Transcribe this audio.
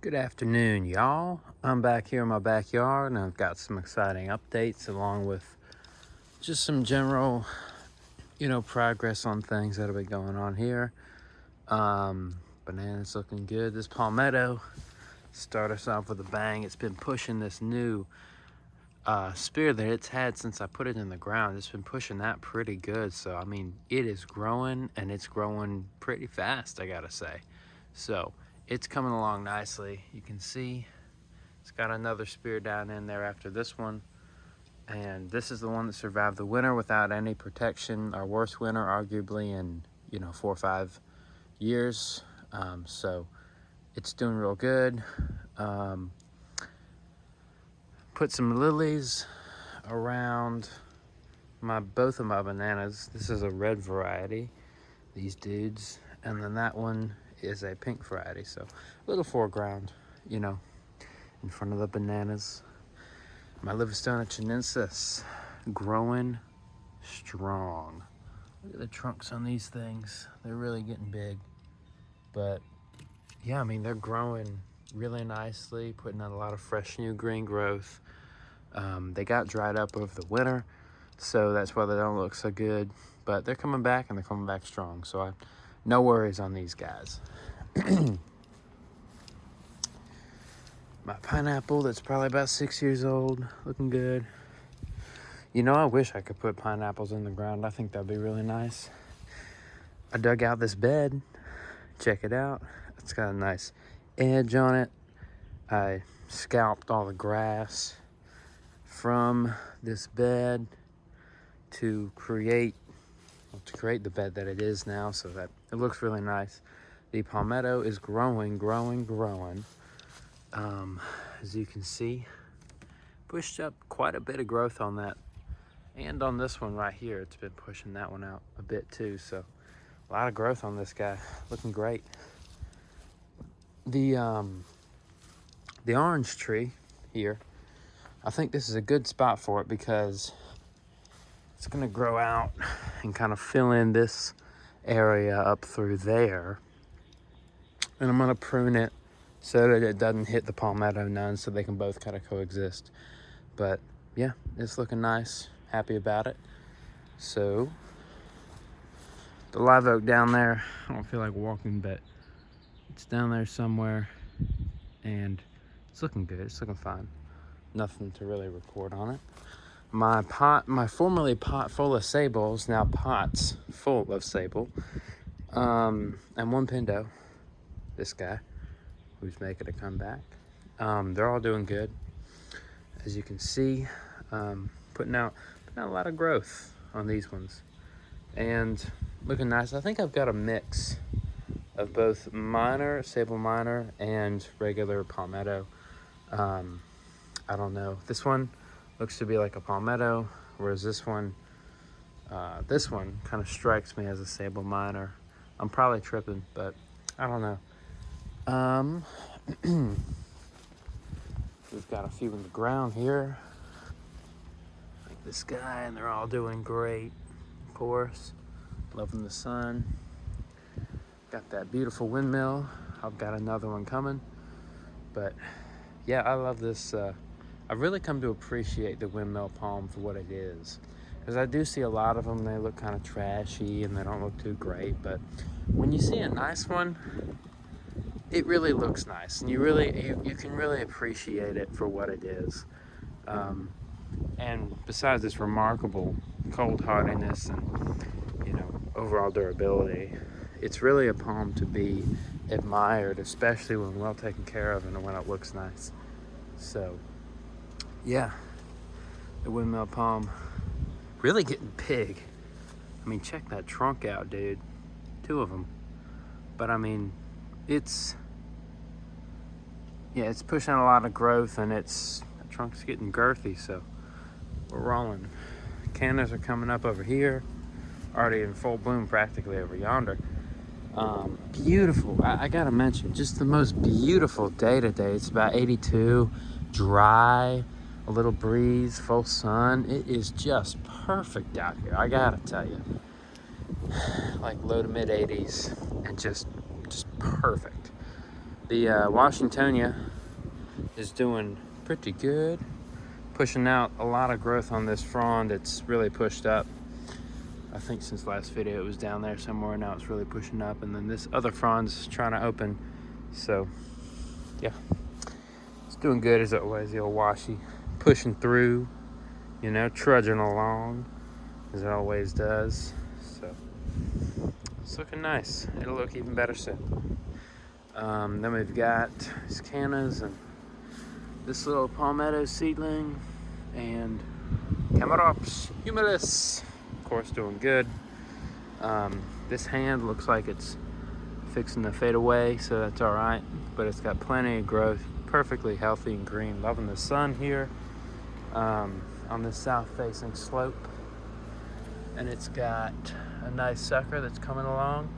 Good afternoon, y'all. I'm back here in my backyard and I've got some exciting updates along with just some general, progress on things that have been going on here. Bananas looking good. This palmetto start us off with a bang. It's been pushing this new spear that it's had since I put it in the ground. It's been pushing that pretty good. So, I mean, it is growing and it's growing pretty fast, I gotta say. So, it's coming along nicely. You can see it's got another spear down in there after this one. And this is the one that survived the winter without any protection. Our worst winter, arguably, in 4 or 5 years. So it's doing real good. Put some lilies around both of my bananas. This is a red variety, these dudes, and then that one is a pink variety. So a little foreground, in front of the bananas. My Livingstone chinensis growing strong. Look at the trunks on these things. They're really getting big. But yeah, I mean, they're growing really nicely, putting out a lot of fresh new green growth. They got dried up over the winter, so that's why they don't look so good. But they're coming back and they're coming back strong. So no worries on these guys. My pineapple that's probably about 6 years old, looking good. I wish I could put pineapples in the ground. I think that'd be really nice. I dug out this bed. Check it out. It's got a nice edge on it. I scalped all the grass from this bed to create the bed that it is now, so that it looks really nice. The palmetto is growing. As you can see, pushed up quite a bit of growth on that. And on this one right here, it's been pushing that one out a bit too. So a lot of growth on this guy, looking great. The orange tree here, I think this is a good spot for it because it's gonna grow out and kind of fill in this area up through there. And I'm gonna prune it so that it doesn't hit the palmetto none, so they can both kind of coexist. But yeah, it's looking nice. Happy about it. So the live oak down there, I don't feel like walking, but it's down there somewhere and it's looking good. It's looking fine. Nothing to really record on it. My formerly pot full of sable is now pots full of sable. And one pindo, this guy, who's making a comeback. They're all doing good. As you can see, putting out a lot of growth on these ones. And looking nice. I think I've got a mix of both sable minor, and regular palmetto. I don't know. This one looks to be like a palmetto, whereas this one kind of strikes me as a sable minor. I'm probably tripping, but I don't know. We've got a few in the ground here, like this guy, and they're all doing great. Of course, loving the sun. Got that beautiful windmill. I've got another one coming, but yeah, I love this. I've really come to appreciate the Windmill Palm for what it is, because I do see a lot of them. They look kind of trashy and they don't look too great, but when you see a nice one, it really looks nice, and you can really appreciate it for what it is. And besides its remarkable cold hardiness and overall durability, it's really a palm to be admired, especially when well taken care of and when it looks nice. So yeah, the Windmill Palm really getting big. I mean, check that trunk out, dude. 2 of them. But I mean, it's pushing a lot of growth, and the trunk's getting girthy, so we're rolling. Cannas are coming up over here, already in full bloom practically over yonder. Beautiful. I gotta mention, just the most beautiful day today. It's about 82, dry, a little breeze, full sun. It is just perfect out here, I gotta tell you. Like low to mid 80s and just perfect. The Washingtonia is doing pretty good, pushing out a lot of growth on this frond. It's really pushed up. I think since last video it was down there somewhere, now it's really pushing up, and then this other frond's trying to open. So yeah, it's doing good as always. The old washy pushing through, you know, trudging along as it always does. So it's looking nice. It'll look even better soon. Then we've got these cannas and this little palmetto seedling and Camarops humilis, of course, doing good. This hand looks like it's fixing to fade away, so that's all right, but it's got plenty of growth, perfectly healthy and green. Loving the sun here on this south-facing slope, and it's got a nice sucker that's coming along.